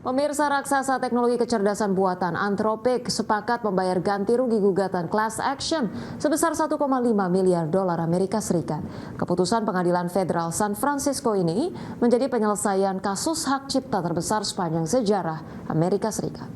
Pemirsa, raksasa teknologi kecerdasan buatan Anthropic sepakat membayar ganti rugi gugatan class action sebesar 1,5 miliar dolar Amerika Serikat. Keputusan pengadilan federal San Francisco ini menjadi penyelesaian kasus hak cipta terbesar sepanjang sejarah Amerika Serikat.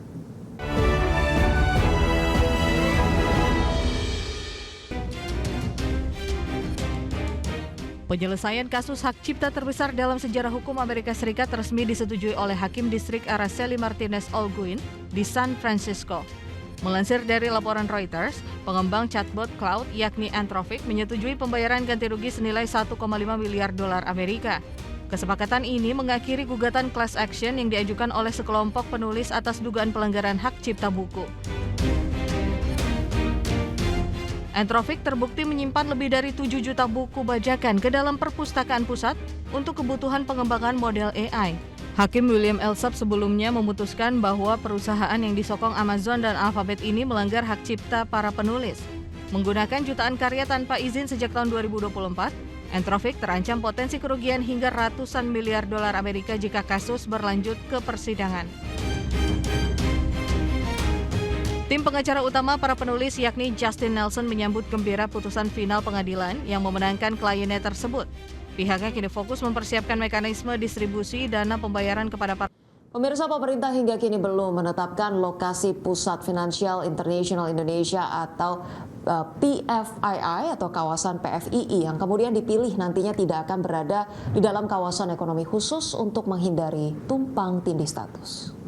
Penyelesaian kasus hak cipta terbesar dalam sejarah hukum Amerika Serikat resmi disetujui oleh Hakim Distrik Araceli Martinez Olguin di San Francisco. Melansir dari laporan Reuters, pengembang chatbot cloud yakni Anthropic menyetujui pembayaran ganti rugi senilai 1,5 miliar dolar Amerika. Kesepakatan ini mengakhiri gugatan class action yang diajukan oleh sekelompok penulis atas dugaan pelanggaran hak cipta buku. Anthropic terbukti menyimpan lebih dari 7 juta buku bajakan ke dalam perpustakaan pusat untuk kebutuhan pengembangan model AI. Hakim William Elsop sebelumnya memutuskan bahwa perusahaan yang disokong Amazon dan Alphabet ini melanggar hak cipta para penulis. Menggunakan jutaan karya tanpa izin sejak tahun 2024, Anthropic terancam potensi kerugian hingga ratusan miliar dolar Amerika jika kasus berlanjut ke persidangan. Tim pengacara utama para penulis yakni Justin Nelson menyambut gembira putusan final pengadilan yang memenangkan kliennya tersebut. Pihaknya kini fokus mempersiapkan mekanisme distribusi dana pembayaran kepada para Pemirsa, pemerintah hingga kini belum menetapkan lokasi Pusat Finansial Internasional Indonesia atau PFII atau kawasan PFII yang kemudian dipilih nantinya tidak akan berada di dalam kawasan ekonomi khusus untuk menghindari tumpang tindih status.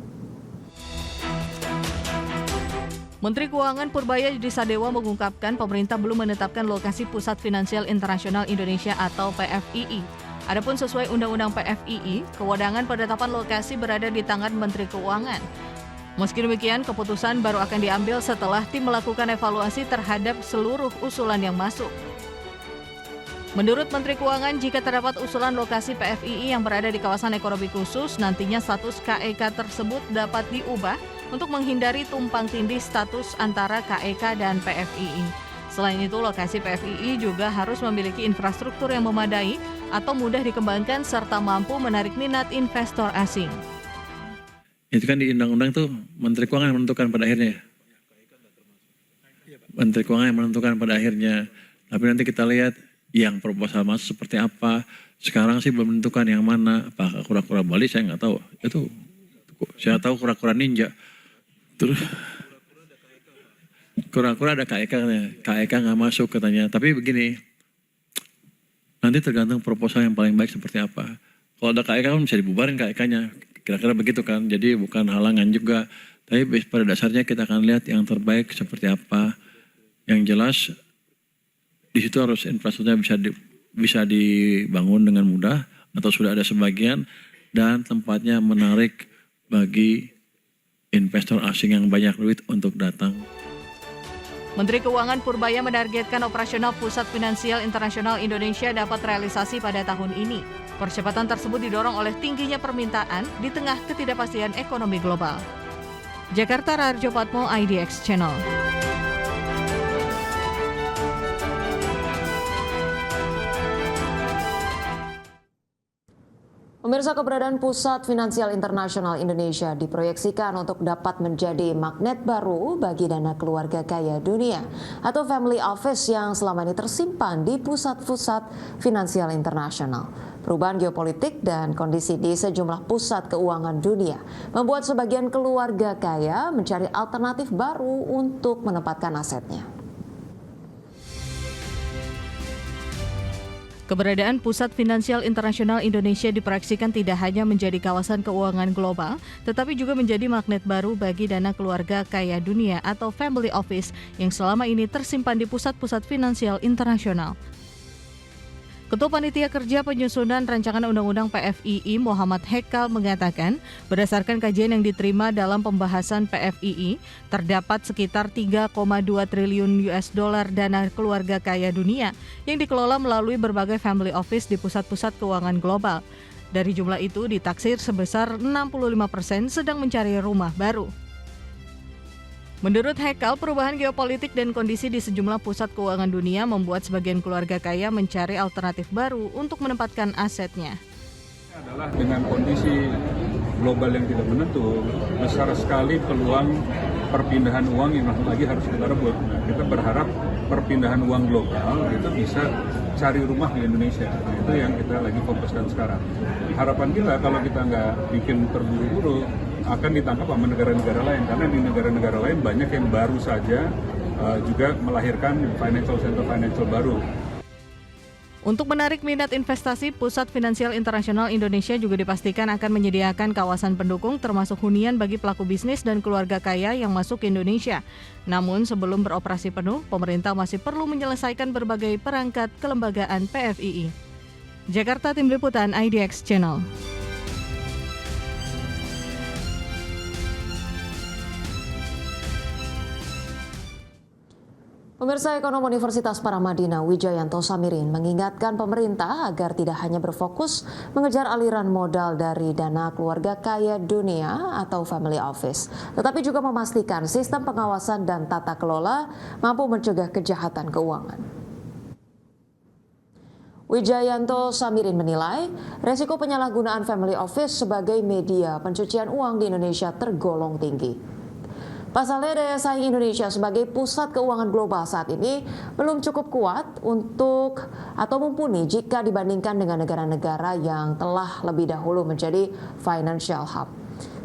Menteri Keuangan Purbaya Yudi Sadewa mengungkapkan pemerintah belum menetapkan lokasi Pusat Finansial Internasional Indonesia atau PFII. Adapun sesuai Undang-Undang PFII, kewenangan penetapan lokasi berada di tangan Menteri Keuangan. Meski demikian, keputusan baru akan diambil setelah tim melakukan evaluasi terhadap seluruh usulan yang masuk. Menurut Menteri Keuangan, jika terdapat usulan lokasi PFII yang berada di kawasan ekonomi khusus, nantinya status KEK tersebut dapat diubah untuk menghindari tumpang tindih status antara KEK dan PFII. Selain itu, lokasi PFII juga harus memiliki infrastruktur yang memadai atau mudah dikembangkan serta mampu menarik minat investor asing. Itu kan di undang-undang tuh Menteri Keuangan yang menentukan pada akhirnya. Menteri Keuangan yang menentukan pada akhirnya. Tapi nanti kita lihat yang proposal masuk seperti apa. Sekarang sih belum menentukan yang mana. Apakah kura-kura Bali saya nggak tahu. Itu saya tahu kura-kura ninja. Terus kura-kura ada KEK, KEK nggak masuk katanya. Tapi begini, nanti tergantung proposal yang paling baik seperti apa. Kalau ada KEK kan bisa dibubarin KEK-nya, kira-kira begitu kan. Jadi bukan halangan juga. Tapi pada dasarnya kita akan lihat yang terbaik seperti apa. Yang jelas di situ harus infrastrukturnya bisa dibangun dengan mudah atau sudah ada sebagian dan tempatnya menarik bagi investor asing yang banyak duit untuk datang. Menteri Keuangan Purbaya menargetkan operasional Pusat Finansial Internasional Indonesia dapat realisasi pada tahun ini. Percepatan tersebut didorong oleh tingginya permintaan di tengah ketidakpastian ekonomi global. Jakarta, Raharjo Patmo, IDX Channel. Pemirsa, keberadaan Pusat Finansial Internasional Indonesia diproyeksikan untuk dapat menjadi magnet baru bagi dana keluarga kaya dunia atau family office yang selama ini tersimpan di pusat-pusat finansial internasional. Perubahan geopolitik dan kondisi di sejumlah pusat keuangan dunia membuat sebagian keluarga kaya mencari alternatif baru untuk menempatkan asetnya. Keberadaan Pusat Finansial Internasional Indonesia diproyeksikan tidak hanya menjadi kawasan keuangan global, tetapi juga menjadi magnet baru bagi dana keluarga kaya dunia atau family office yang selama ini tersimpan di pusat-pusat finansial internasional. Ketua Panitia Kerja Penyusunan Rancangan Undang-Undang PFII Muhammad Hekal mengatakan, berdasarkan kajian yang diterima dalam pembahasan PFII, terdapat sekitar 3,2 triliun US dollar dana keluarga kaya dunia yang dikelola melalui berbagai family office di pusat-pusat keuangan global. Dari jumlah itu ditaksir sebesar 65% sedang mencari rumah baru. Menurut Hekal, perubahan geopolitik dan kondisi di sejumlah pusat keuangan dunia membuat sebagian keluarga kaya mencari alternatif baru untuk menempatkan asetnya. Adalah dengan kondisi global yang tidak menentu, besar sekali peluang perpindahan uang yang lagi harus kita rebut. Nah, kita berharap perpindahan uang global itu bisa cari rumah di Indonesia. Nah, itu yang kita lagi fokuskan sekarang. Harapan kita kalau kita nggak bikin terburu-buru akan ditangkap sama negara-negara lain, karena di negara-negara lain banyak yang baru saja juga melahirkan financial center baru. Untuk menarik minat investasi, Pusat Finansial Internasional Indonesia juga dipastikan akan menyediakan kawasan pendukung termasuk hunian bagi pelaku bisnis dan keluarga kaya yang masuk ke Indonesia. Namun sebelum beroperasi penuh, pemerintah masih perlu menyelesaikan berbagai perangkat kelembagaan PFII. Jakarta, Tim Liputan IDX Channel. Pemirsa, Ekonom Universitas Paramadina Wijayanto Samirin mengingatkan pemerintah agar tidak hanya berfokus mengejar aliran modal dari dana keluarga kaya dunia atau family office, tetapi juga memastikan sistem pengawasan dan tata kelola mampu mencegah kejahatan keuangan. Wijayanto Samirin menilai resiko penyalahgunaan family office sebagai media pencucian uang di Indonesia tergolong tinggi. Pasalnya daya saing Indonesia sebagai pusat keuangan global saat ini belum cukup kuat untuk atau mumpuni jika dibandingkan dengan negara-negara yang telah lebih dahulu menjadi financial hub.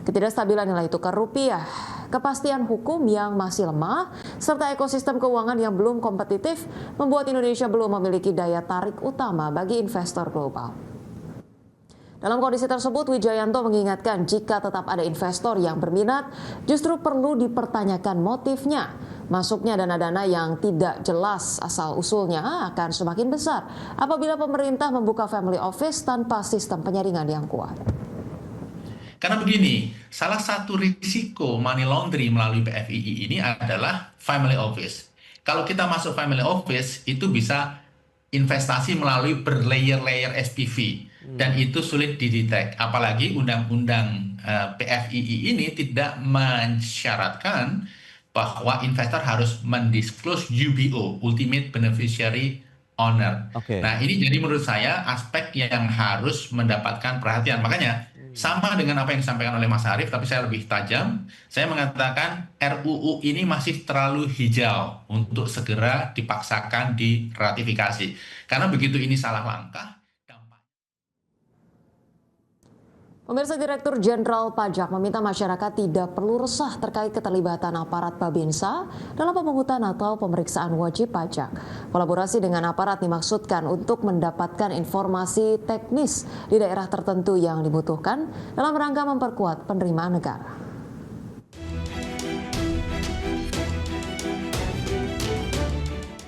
Ketidakstabilan nilai tukar rupiah, kepastian hukum yang masih lemah, serta ekosistem keuangan yang belum kompetitif membuat Indonesia belum memiliki daya tarik utama bagi investor global. Dalam kondisi tersebut, Wijayanto mengingatkan jika tetap ada investor yang berminat, justru perlu dipertanyakan motifnya. Masuknya dana-dana yang tidak jelas asal-usulnya akan semakin besar apabila pemerintah membuka family office tanpa sistem penyaringan yang kuat. Karena begini, salah satu risiko money laundering melalui PFII ini adalah family office. Kalau kita masuk family office, itu bisa investasi melalui berlayer-layer SPV. Dan itu sulit didetek, apalagi undang-undang PFII ini tidak mensyaratkan bahwa investor harus mendisclose UBO, Ultimate Beneficiary Owner. Nah, ini jadi menurut saya aspek yang harus mendapatkan perhatian. Makanya sama dengan apa yang disampaikan oleh Mas Arief, tapi saya lebih tajam. Saya mengatakan RUU ini masih terlalu hijau untuk segera dipaksakan diratifikasi. Karena begitu ini salah langkah. Pemirsa, Direktur Jenderal Pajak meminta masyarakat tidak perlu resah terkait keterlibatan aparat Babinsa dalam pemungutan atau pemeriksaan wajib pajak. Kolaborasi dengan aparat dimaksudkan untuk mendapatkan informasi teknis di daerah tertentu yang dibutuhkan dalam rangka memperkuat penerimaan negara.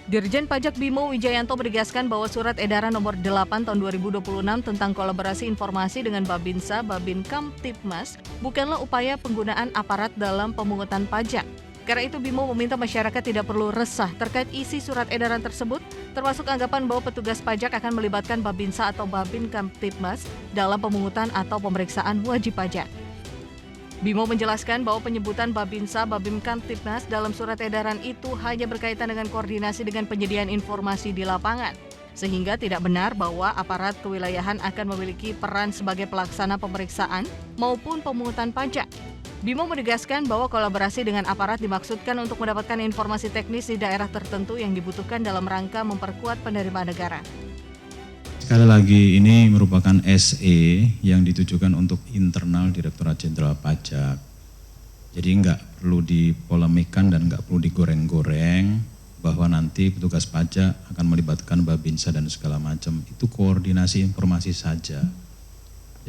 Dirjen Pajak Bimo Wijayanto menegaskan bahwa Surat Edaran Nomor 8 Tahun 2026 tentang kolaborasi informasi dengan Babinsa, Babinkamtibmas bukanlah upaya penggunaan aparat dalam pemungutan pajak. Karena itu Bimo meminta masyarakat tidak perlu resah terkait isi surat edaran tersebut, termasuk anggapan bahwa petugas pajak akan melibatkan Babinsa atau Babinkamtibmas dalam pemungutan atau pemeriksaan wajib pajak. Bimo menjelaskan bahwa penyebutan Babinsa, Babinkamtibmas dalam surat edaran itu hanya berkaitan dengan koordinasi dengan penyediaan informasi di lapangan, sehingga tidak benar bahwa aparat kewilayahan akan memiliki peran sebagai pelaksana pemeriksaan maupun pemungutan pajak. Bimo menegaskan bahwa kolaborasi dengan aparat dimaksudkan untuk mendapatkan informasi teknis di daerah tertentu yang dibutuhkan dalam rangka memperkuat penerimaan negara. Sekali lagi, ini merupakan SE yang ditujukan untuk internal Direktorat Jenderal Pajak. Jadi nggak perlu dipolemikan dan nggak perlu digoreng-goreng bahwa nanti petugas pajak akan melibatkan Babinsa dan segala macam. Itu koordinasi informasi saja.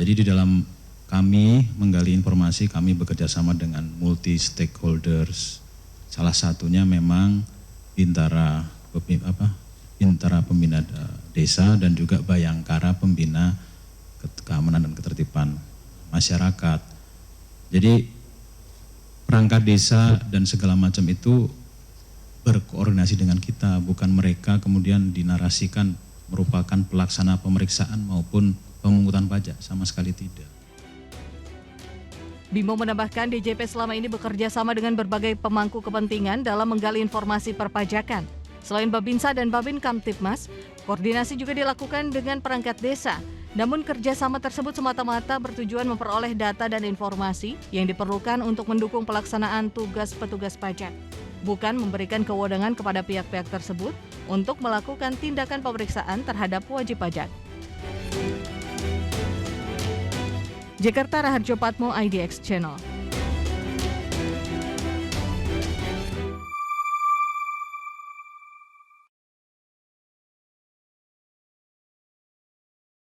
Jadi di dalam kami menggali informasi, kami bekerja sama dengan multi stakeholders. Salah satunya memang Bintara Pembina Desa dan juga Bayangkara Pembina Keamanan dan Ketertiban Masyarakat. Jadi perangkat desa dan segala macam itu berkoordinasi dengan kita, bukan mereka kemudian dinarasikan merupakan pelaksana pemeriksaan maupun pemungutan pajak, sama sekali tidak. Bimo menambahkan DJP selama ini bekerja sama dengan berbagai pemangku kepentingan dalam menggali informasi perpajakan. Selain Babinsa dan Babinkamtibmas, koordinasi juga dilakukan dengan perangkat desa. Namun kerjasama tersebut semata-mata bertujuan memperoleh data dan informasi yang diperlukan untuk mendukung pelaksanaan tugas petugas pajak, bukan memberikan kewenangan kepada pihak-pihak tersebut untuk melakukan tindakan pemeriksaan terhadap wajib pajak. Jakarta, Raharjo Patmo, IDX Channel.